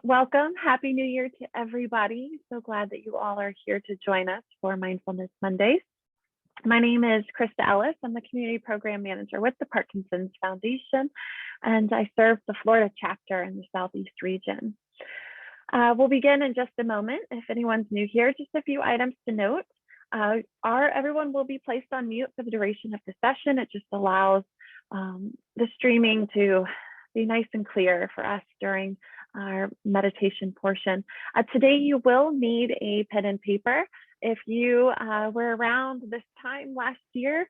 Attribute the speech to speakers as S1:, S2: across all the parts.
S1: Welcome. Happy New Year to everybody. So glad that you all are here to join us for Mindfulness Mondays. My name is Crista Ellis. I'm the Community Program Manager with the Parkinson's Foundation, and I serve the Florida chapter in the Southeast region. We'll begin in just a moment. If anyone's new here, just a few items to note. Everyone will be placed on mute for the duration of the session. It just allows the streaming to be nice and clear for us during our meditation portion. Today, you will need a pen and paper. If you were around this time last year,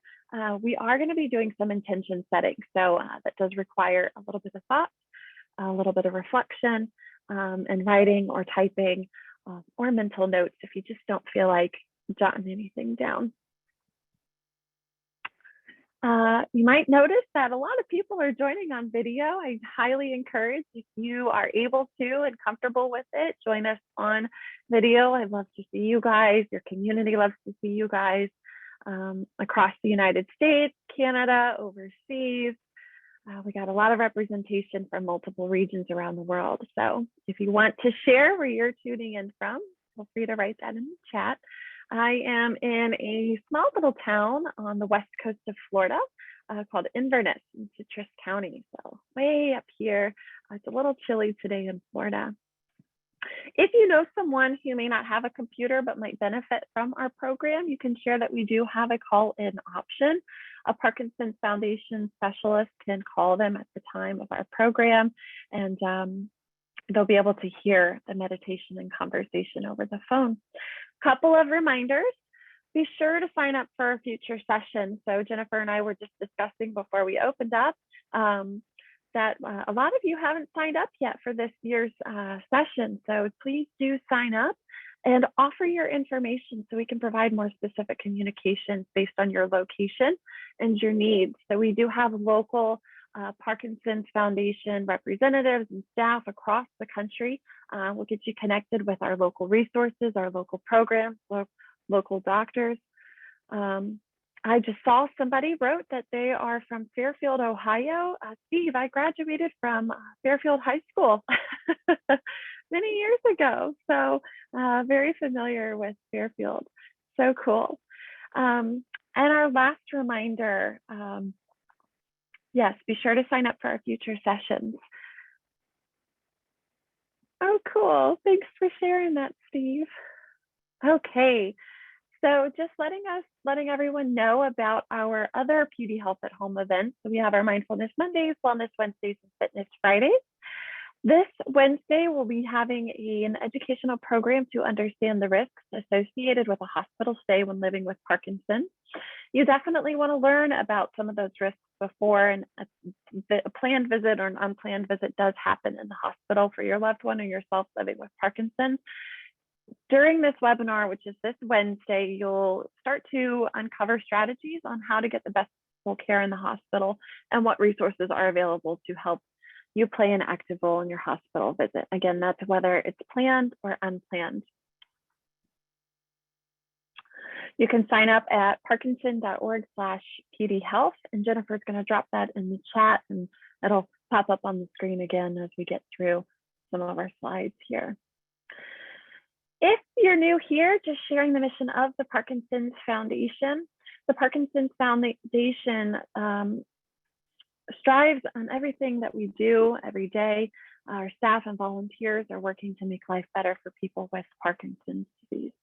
S1: we are going to be doing some intention setting. So that does require a little bit of thought, a little bit of reflection, and writing or typing or mental notes if you just don't feel like jotting anything down. You might notice that a lot of people are joining on video. I highly encourage, if you are able to and comfortable with it, join us on video. I'd love to see you guys. Your community loves to see you guys across the United States, Canada, overseas. We got a lot of representation from multiple regions around the world. So if you want to share where you're tuning in from, feel free to write that in the chat. I am in a small little town on the west coast of Florida called Inverness in Citrus County. So way up here. It's a little chilly today in Florida. If you know someone who may not have a computer but might benefit from our program, you can share that we do have a call-in option. A Parkinson's Foundation specialist can call them at the time of our program, and they'll be able to hear the meditation and conversation over the phone. Couple of reminders. Be sure to sign up for a future session. So Jennifer and I were just discussing before we opened up that a lot of you haven't signed up yet for this year's session. So please do sign up and offer your information so we can provide more specific communications based on your location and your needs. So we do have local Parkinson's Foundation representatives and staff across the country. We'll get you connected with our local resources, our local programs, local doctors. I just saw somebody wrote that they are from Fairfield, Ohio. Steve, I graduated from Fairfield High School many years ago. So very familiar with Fairfield. So cool. And our last reminder, yes, be sure to sign up for our future sessions. Oh, cool. Thanks for sharing that, Steve. Okay, so just letting everyone know about our other Beauty Health at Home events. So we have our Mindfulness Mondays, Wellness Wednesdays, and Fitness Fridays. This Wednesday, we'll be having an educational program to understand the risks associated with a hospital stay when living with Parkinson's. You definitely want to learn about some of those risks before a planned visit or an unplanned visit does happen in the hospital for your loved one or yourself living with Parkinson's. During this webinar, which is this Wednesday, you'll start to uncover strategies on how to get the best possible care in the hospital and what resources are available to help you play an active role in your hospital visit. Again, that's whether it's planned or unplanned. You can sign up at parkinson.org/pdhealth, and Jennifer's going to drop that in the chat, and it'll pop up on the screen again as we get through some of our slides here. If you're new here, just sharing the mission of the Parkinson's Foundation. The Parkinson's Foundation strives on everything that we do every day. Our staff and volunteers are working to make life better for people with Parkinson's disease.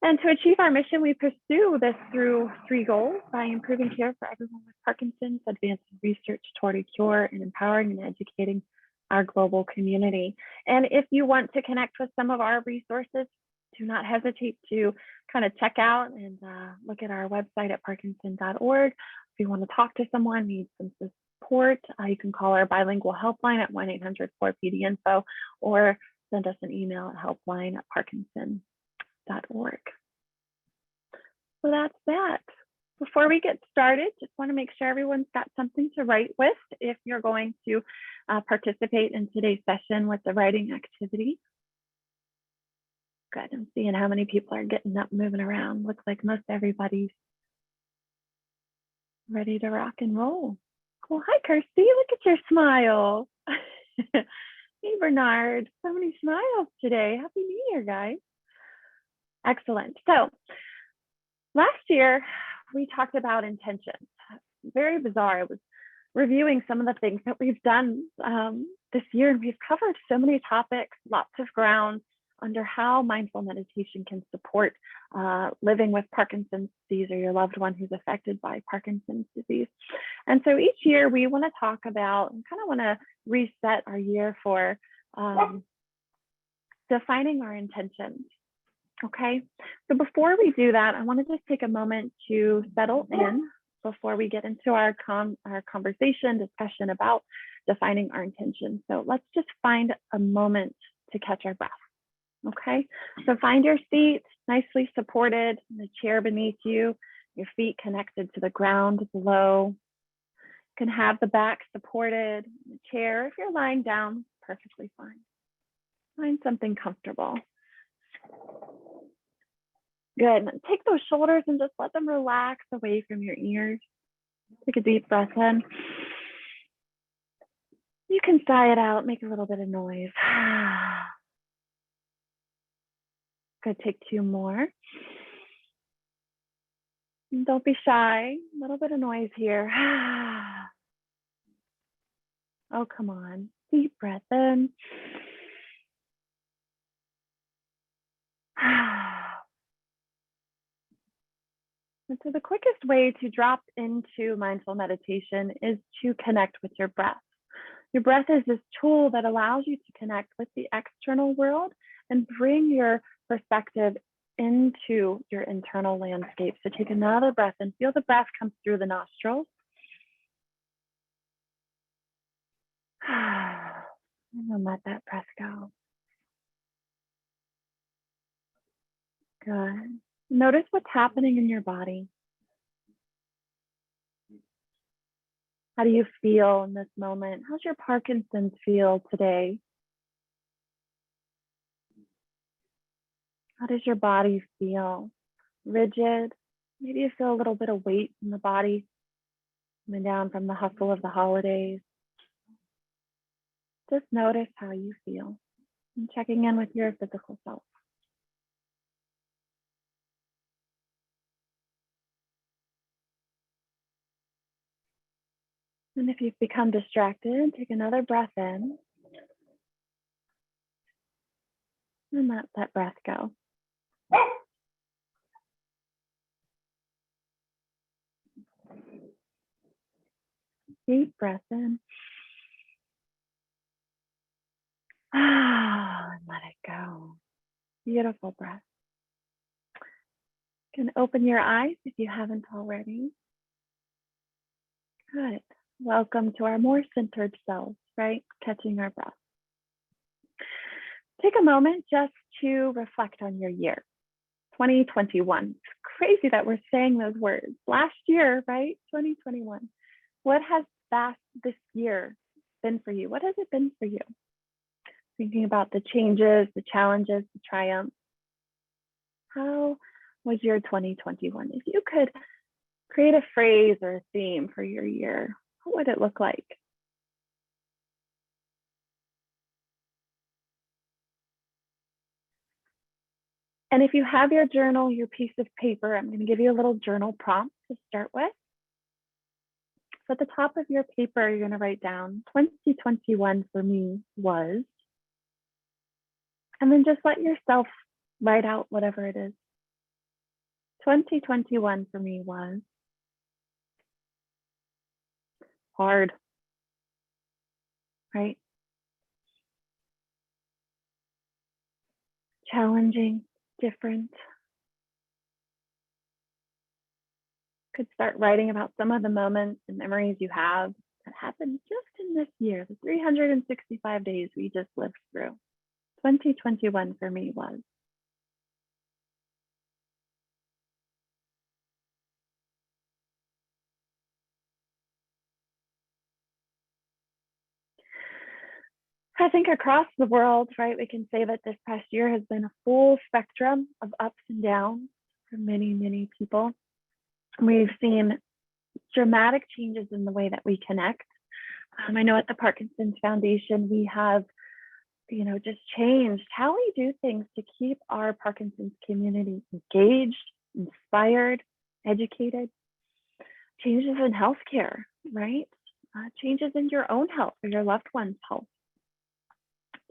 S1: And to achieve our mission, we pursue this through 3 goals: by improving care for everyone with Parkinson's, advancing research toward a cure, and empowering and educating our global community. And if you want to connect with some of our resources, do not hesitate to kind of check out and look at our website at parkinson.org. If you want to talk to someone, need some support, you can call our bilingual helpline at 1-800-4PD-INFO or send us an email at helpline@parkinson.org. So that's that. Before we get started, just want to make sure everyone's got something to write with if you're going to participate in today's session with the writing activity. Good, I'm seeing how many people are getting up, moving around. Looks like most everybody's ready to rock and roll. Cool. Hi, Kirsty. Look at your smile. Hey, Bernard. So many smiles today. Happy New Year, guys. Excellent. So last year, we talked about intentions. Very bizarre. I was reviewing some of the things that we've done this year, and we've covered so many topics, lots of ground under how mindful meditation can support living with Parkinson's disease or your loved one who's affected by Parkinson's disease. And so each year we want to talk about and kind of want to reset our year for defining our intentions. Okay, so before we do that, I want to just take a moment to settle in before we get into our conversation, discussion about defining our intentions. So let's just find a moment to catch our breath. Okay, so find your seat nicely supported, the chair beneath you, your feet connected to the ground below. You can have the back supported, the chair. If you're lying down, perfectly fine. Find something comfortable. Good. Take those shoulders and just let them relax away from your ears. Take a deep breath in. You can sigh it out, make a little bit of noise. Good. Take two more. And don't be shy. A little bit of noise here. Oh, come on. Deep breath in. And so the quickest way to drop into mindful meditation is to connect with your breath. Your breath is this tool that allows you to connect with the external world and bring your perspective into your internal landscape. So take another breath and feel the breath come through the nostrils. And then let that breath go. Good. Notice what's happening in your body. How do you feel in this moment? How's your Parkinson's feel today? How does your body feel? Rigid? Maybe you feel a little bit of weight in the body coming down from the hustle of the holidays. Just notice how you feel and checking in with your physical self. And if you've become distracted, take another breath in and let that breath go. Deep breath in. And let it go. Beautiful breath. You can open your eyes if you haven't already. Good. Welcome to our more centered selves, right? Catching our breath. Take a moment just to reflect on your year, 2021. It's crazy that we're saying those words. Last year, right? 2021. What has this year been for you? What has it been for you? Thinking about the changes, the challenges, the triumphs. How was your 2021? If you could create a phrase or a theme for your year, what would it look like? And if you have your journal, your piece of paper, I'm going to give you a little journal prompt to start with. So at the top of your paper, you're going to write down 2021 for me was, and then just let yourself write out whatever it is. 2021 for me was hard, right? Challenging, different. Could start writing about some of the moments and memories you have that happened just in this year, the 365 days we just lived through. 2021 for me was. I think across the world, right, we can say that this past year has been a full spectrum of ups and downs for many, many people. We've seen dramatic changes in the way that we connect. I know at the Parkinson's Foundation, we have, just changed how we do things to keep our Parkinson's community engaged, inspired, educated. Changes in healthcare, right? Changes in your own health or your loved one's health.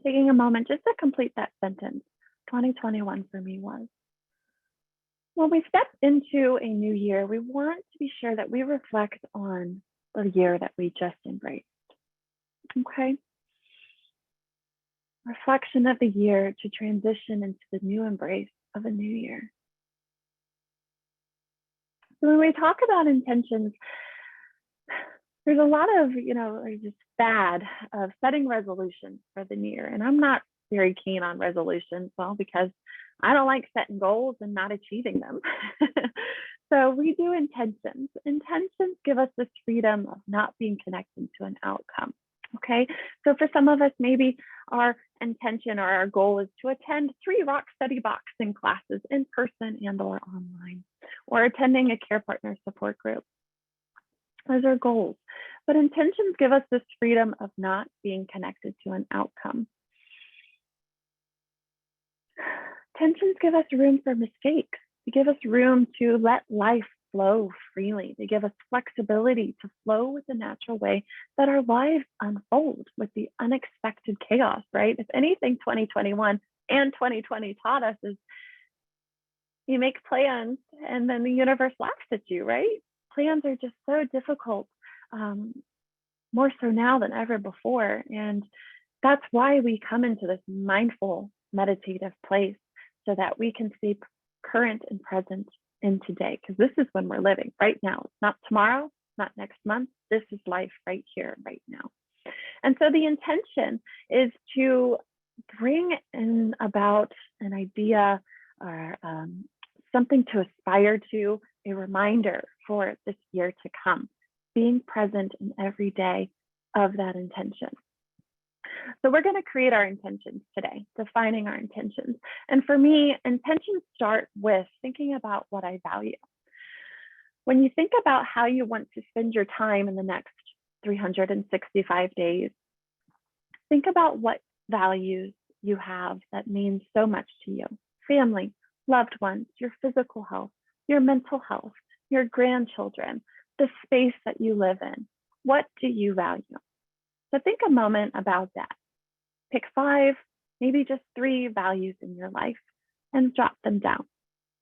S1: Taking a moment just to complete that sentence. 2021 for me was. When we step into a new year, we want to be sure that we reflect on the year that we just embraced. Okay? Reflection of the year to transition into the new embrace of a new year. So when we talk about intentions, there's a lot of, just fad of setting resolutions for the new year. And I'm not very keen on resolutions, well, because I don't like setting goals and not achieving them. So we do intentions. Intentions give us this freedom of not being connected to an outcome. Okay, so for some of us, maybe our intention or our goal is to attend 3 rock steady boxing classes in person and or online, or attending a care partner support group. Those are goals. But intentions give us this freedom of not being connected to an outcome. Intentions give us room for mistakes. They give us room to let life flow freely. They give us flexibility to flow with the natural way that our lives unfold with the unexpected chaos, right? If anything, 2021 and 2020 taught us is you make plans and then the universe laughs at you, right? Plans are just so difficult, more so now than ever before. And that's why we come into this mindful, meditative place so that we can stay current and present in today, because this is when we're living right now. It's not tomorrow, not next month. This is life right here, right now. And so the intention is to bring in about an idea or something to aspire to, a reminder for this year to come, being present in every day of that intention. So we're going to create our intentions today, defining our intentions. And for me, intentions start with thinking about what I value. When you think about how you want to spend your time in the next 365 days, think about what values you have that means so much to you. Family, loved ones, your physical health, your mental health, your grandchildren, the space that you live in. What do you value? So think a moment about that. Pick 5, maybe just 3 values in your life and jot them down.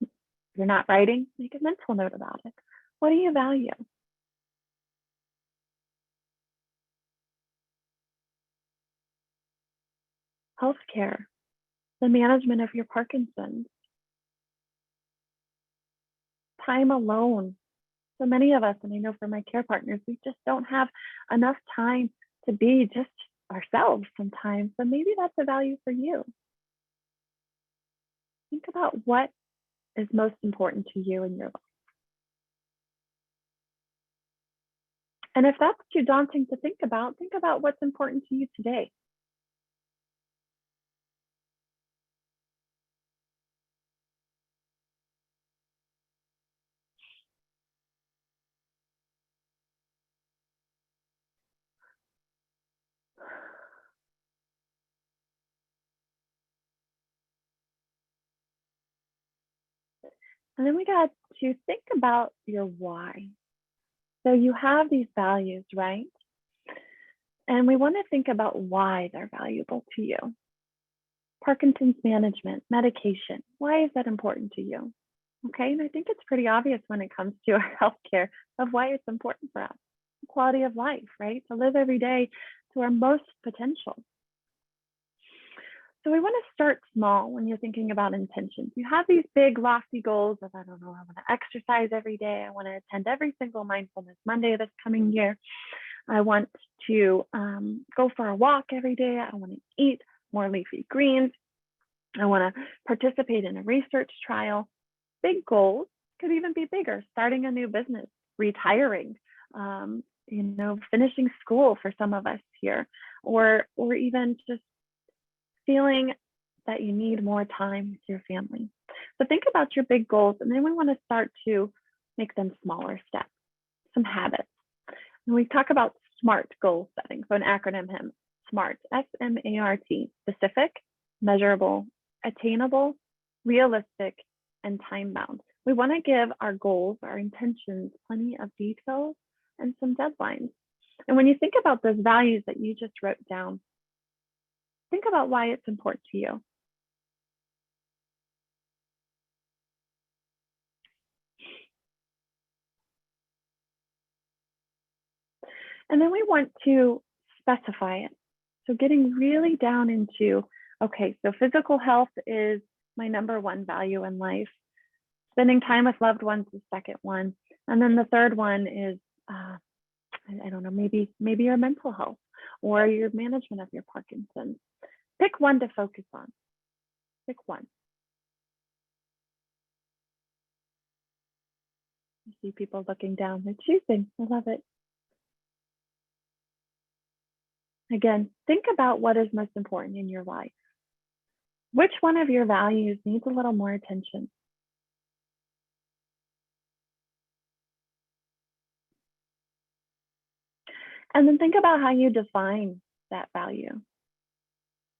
S1: If you're not writing, make a mental note about it. What do you value? Healthcare, the management of your Parkinson's, time alone. So many of us, and I know for my care partners, we just don't have enough time to be just ourselves sometimes. So maybe that's a value for you. Think about what is most important to you in your life. And if that's too daunting to think about what's important to you today. And then we got to think about your why. So you have these values, right? And we want to think about why they're valuable to you. Parkinson's management, medication, why is that important to you? Okay, and I think it's pretty obvious when it comes to our healthcare of why it's important for us. Quality of life, right? To live every day to our most potential. So we want to start small when you're thinking about intentions. You have these big lofty goals of, I want to exercise every day. I want to attend every single Mindfulness Monday this coming year. I want to go for a walk every day. I want to eat more leafy greens. I want to participate in a research trial. Big goals could even be bigger, starting a new business, retiring, finishing school for some of us here, or even just feeling that you need more time with your family. So think about your big goals, and then we want to start to make them smaller steps, some habits. And we talk about SMART goal setting. So an acronym SMART, SMART, specific, measurable, attainable, realistic, and time bound. We want to give our goals, our intentions, plenty of details and some deadlines. And when you think about those values that you just wrote down, think about why it's important to you. And then we want to specify it. So getting really down into, okay, so physical health is my number one value in life. Spending time with loved ones is the second one. And then the third one is, I don't know, maybe your mental health or your management of your Parkinson. Pick one to focus on. Pick one. I see people looking down. They're choosing. I love it. Again, think about what is most important in your life. Which one of your values needs a little more attention? And then think about how you define that value.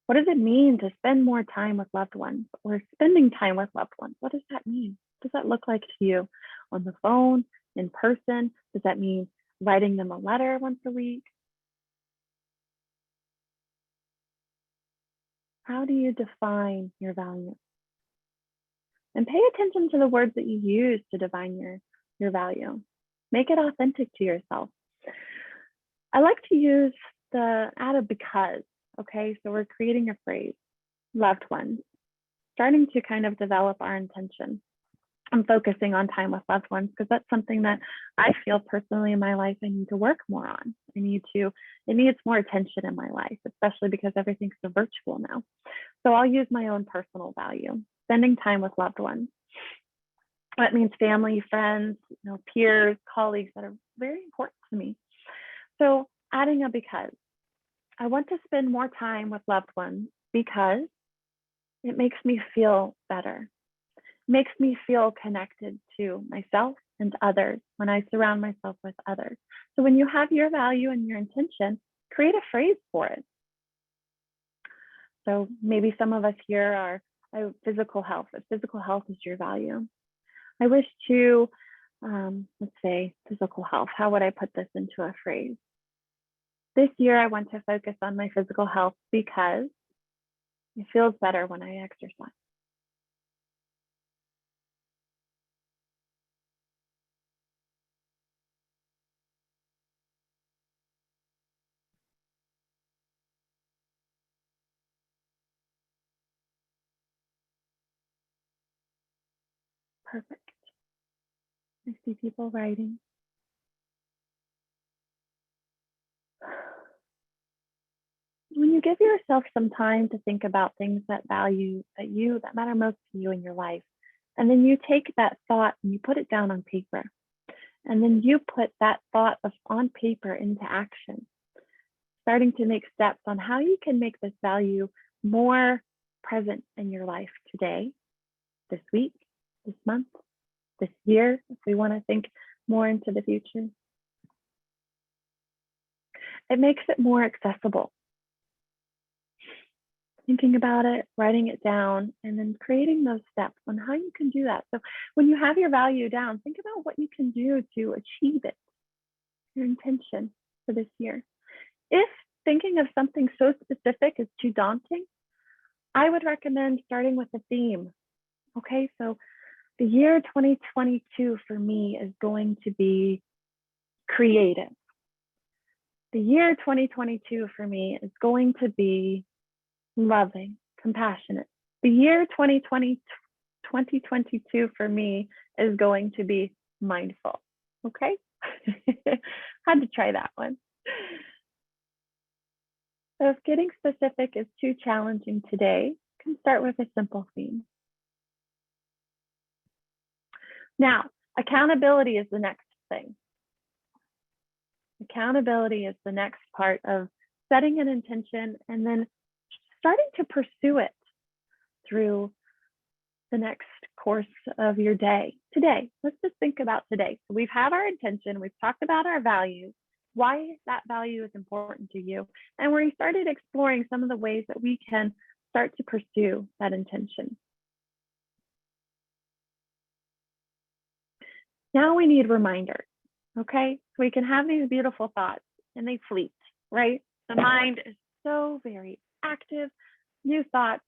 S1: What does it mean to spend more time with loved ones or spending time with loved ones? What does that mean? What does that look like to you on the phone, in person? Does that mean writing them a letter once a week? How do you define your value? And pay attention to the words that you use to define your value. Make it authentic to yourself. I like to use add a because, okay? So we're creating a phrase, loved ones, starting to kind of develop our intention. I'm focusing on time with loved ones because that's something that I feel personally in my life I need to work more on. It needs more attention in my life, especially because everything's so virtual now. So I'll use my own personal value, spending time with loved ones. That means family, friends, peers, colleagues that are very important to me. So adding a because. I want to spend more time with loved ones because it makes me feel better. It makes me feel connected to myself and others when I surround myself with others. So when you have your value and your intention, create a phrase for it. So maybe some of us here are physical health. If physical health is your value, I wish to, let's say physical health. How would I put this into a phrase? This year, I want to focus on my physical health because it feels better when I exercise. Perfect. I see people writing. When you give yourself some time to think about things that matter most to you in your life, and then you take that thought and you put it down on paper, and then you put that thought on paper into action, starting to make steps on how you can make this value more present in your life today, this week, this month, this year, if we want to think more into the future. It makes it more accessible. Thinking about it, writing it down, and then creating those steps on how you can do that. So when you have your value down, think about what you can do to achieve it, your intention for this year. If thinking of something so specific is too daunting, I would recommend starting with a theme. Okay, so the year 2022 for me is going to be creative. The year 2022 for me is going to be loving, compassionate. The year 2022 for me is going to be mindful. Okay? Had to try that one. So if getting specific is too challenging today, you can start with a simple theme. Now, accountability is the next thing. Accountability is the next part of setting an intention and then starting to pursue it through the next course of your day. Today, let's just think about today. So we've had our intention, we've talked about our values. why that value is important to you. And we started exploring some of the ways that we can start to pursue that intention. Now we need reminders, okay? So we can have these beautiful thoughts and they fleet, right? The mind is so very active, new thoughts,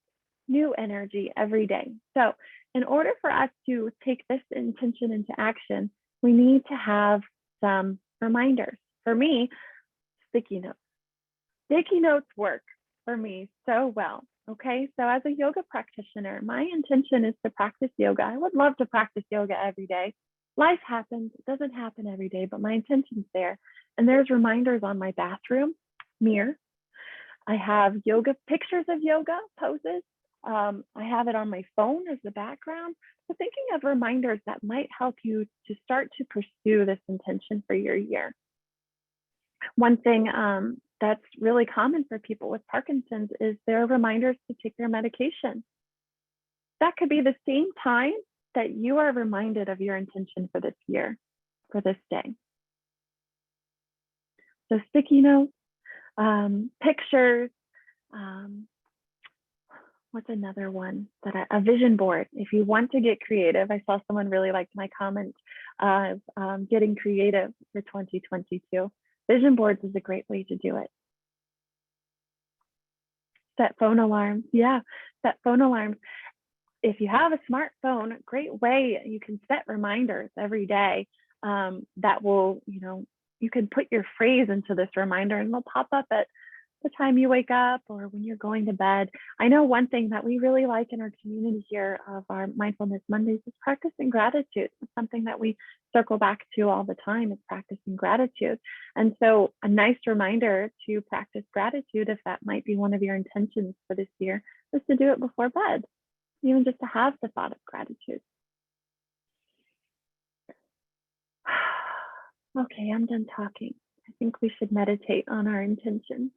S1: new energy every day. So in order for us to take this intention into action, we need to have some reminders. For me, sticky notes. Sticky notes work for me so well. Okay, so as a yoga practitioner, my intention is to practice yoga. I would love to practice yoga every day. Life happens, it doesn't happen every day, but my intention's there. And there's reminders on my bathroom mirror. I have yoga pictures of yoga poses. I have it on my phone as the background. So thinking of reminders that might help you to start to pursue this intention for your year. One thing that's really common for people with Parkinson's is their reminders to take their medication. That could be the same time that you are reminded of your intention for this year, for this day. So sticky notes, pictures, what's another one that a vision board. If you want to get creative, I saw someone really liked my comment of getting creative for 2022. Vision boards is a great way to do it. Set phone alarms. Yeah, set phone alarms. If you have a smartphone, great way you can set reminders every day that will, you can put your phrase into this reminder and it'll pop up at the time you wake up or when you're going to bed. I know one thing that we really like in our community here of our Mindfulness Mondays is practicing gratitude. It's something that we circle back to all the time is practicing gratitude. And so a nice reminder to practice gratitude, if that might be one of your intentions for this year, is to do it before bed, even just to have the thought of gratitude. Okay, I'm done talking. I think we should meditate on our intention.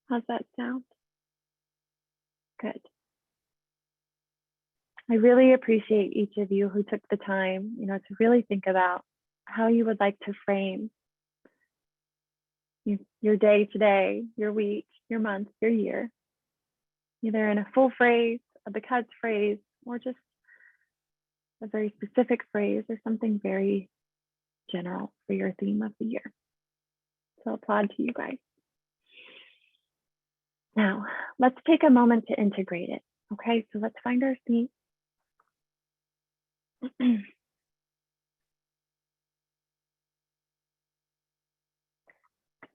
S1: How's that sound? Good. I really appreciate each of you who took the time, to really think about how you would like to frame your day today, your week, your month, your year, either in a full phrase, a because phrase, or just a very specific phrase or something very general for your theme of the year. So applaud to you guys. Now, let's take a moment to integrate it. Okay, so let's find our seat.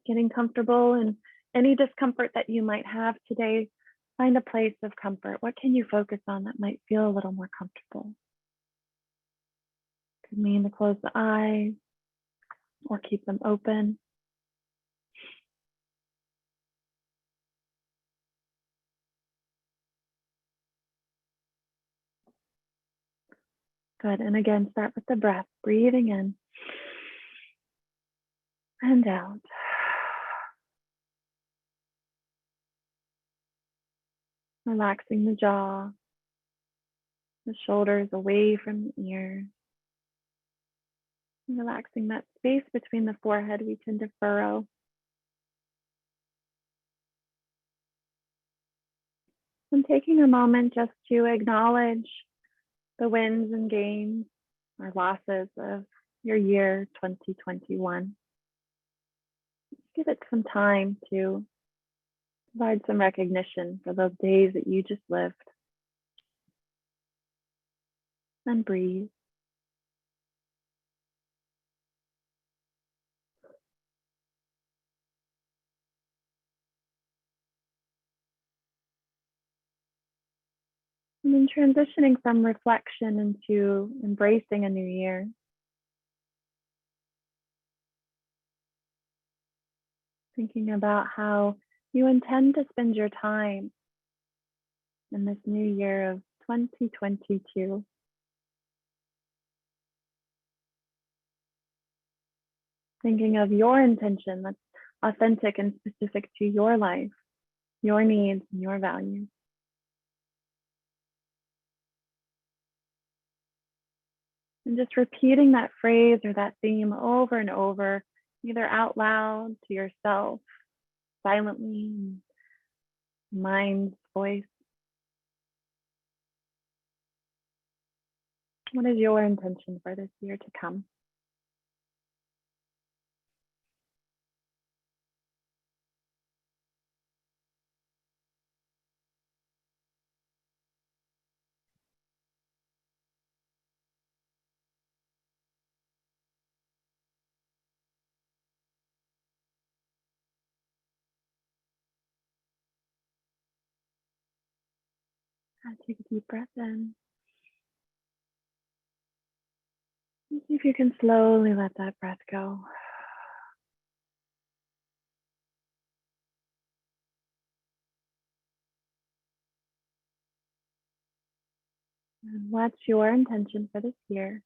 S1: Getting comfortable and any discomfort that you might have today, find a place of comfort. What can you focus on that might feel a little more comfortable? Could mean to close the eyes or keep them open. Good, and again, start with the breath, breathing in and out. Relaxing the jaw, the shoulders away from the ears. Relaxing that space between the forehead we tend to furrow. And taking a moment just to acknowledge the wins and gains or losses of your year 2021. Give it some time to provide some recognition for those days that you just lived. And breathe. And then transitioning from reflection into embracing a new year. Thinking about how you intend to spend your time in this new year of 2022. Thinking of your intention that's authentic and specific to your life, your needs, and your values. And just repeating that phrase or that theme over and over either out loud to yourself, silently, mind's voice. What is your intention for this year to come? Take a deep breath in. And see if you can slowly let that breath go. And what's your intention for this year?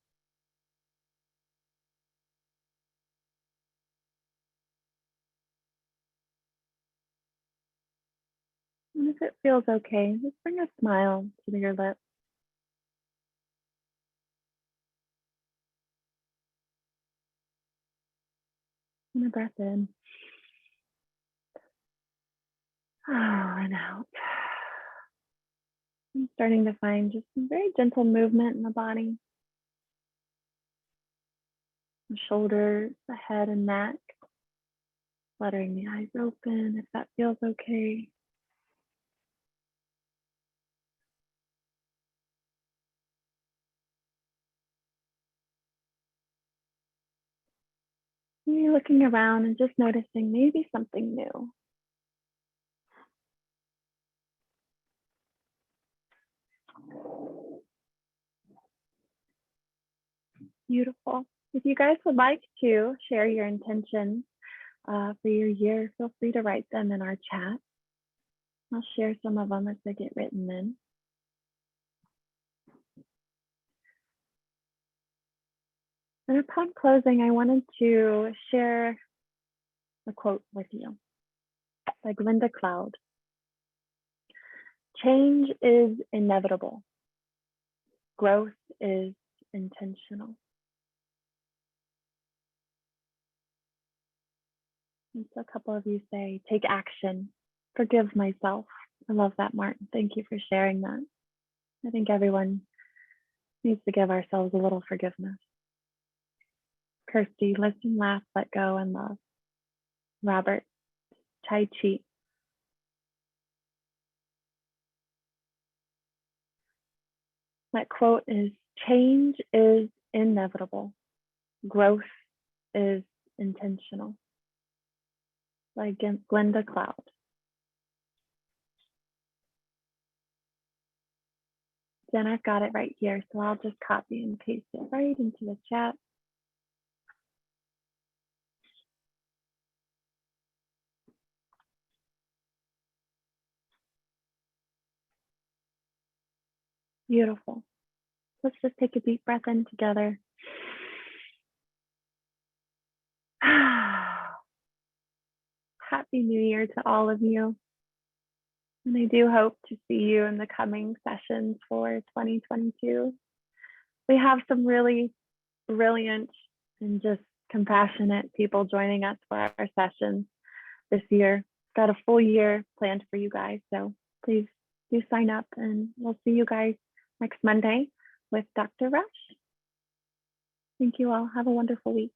S1: And if it feels okay, just bring a smile to your lips. And a breath in. And out. I'm starting to find just some very gentle movement in the body. The shoulders, the head and neck. Fluttering the eyes open if that feels okay. Maybe looking around and just noticing maybe something new. Beautiful. If you guys would like to share your intentions for your year, feel free to write them in our chat. I'll share some of them as they get written in. And upon closing, I wanted to share a quote with you by Glinda Cloud. Change is inevitable. Growth is intentional. And so a couple of you say, take action, forgive myself. I love that, Martin. Thank you for sharing that. I think everyone needs to give ourselves a little forgiveness. Kirsty, listen, laugh, let go, and love. Robert, Tai Chi. That quote is, change is inevitable. Growth is intentional. By Glinda Cloud. Then I've got it right here, so I'll just copy and paste it right into the chat. Beautiful. Let's just take a deep breath in together. Happy New Year to all of you. And I do hope to see you in the coming sessions for 2022. We have some really brilliant and just compassionate people joining us for our sessions this year. Got a full year planned for you guys, so please do sign up, and we'll see you guys next Monday with Dr. Rush. Thank you all. Have a wonderful week.